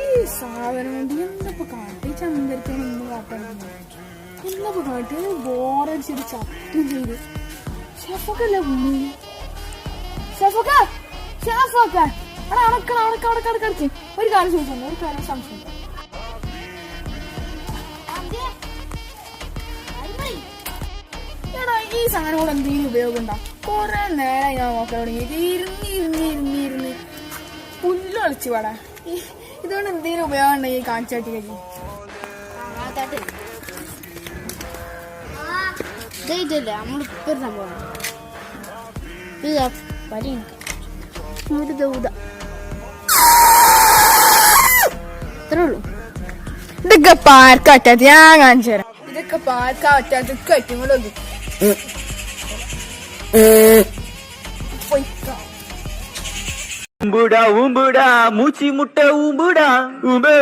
ഈ സാധനം കൊണ്ട് എന്തപ്പോ കാട്ടി ചന്ദ്രത്തിനൊന്നും കാട്ടാൻ എന്നപ്പോ കാട്ടി ബോറടിച്ചിട്ട് ചത്തും ചെയ്ത് ഷെഫൊക്കല്ലേ ഭൂമി ഷെഫൊക്കെ ഷെഫൊക്കെ അവിടെ അടക്കടക്ക് ഒരു കാര്യം ചോദിച്ചു ഒരു കാര്യം സംശയം എടാ ഈ സാധനം കൂടെ എന്തെങ്കിലും ഉപയോഗം ഉണ്ടോ കൊറേ നേരം ഞാൻ നോക്കാൻ തുടങ്ങിയിട്ട് ഇരുന്ന് പുല്ല് കളിച്ചു പാടാ ഇതുകൊണ്ട് എന്തെങ്കിലും ഉപയോഗം ഉണ്ടെങ്കിൽ കാണിച്ചാട്ടി കഴിഞ്ഞു ഇതല്ലേ നമ്മളിപ്പോ സംഭവം ഇത്രേ ഉള്ളൂ. ഇതൊക്കെ പാർക്കാ പറ്റാത്ത ഞാൻ കാണിച്ചു തരാം ഇതൊക്കെ പാർക്കാ പറ്റാത്ത കറ്റുമ്പോഴൊക്കെ ഉമ്പുടാ മൂച്ചി മുട്ട ഉമ്പുടാ ഉമ്പേ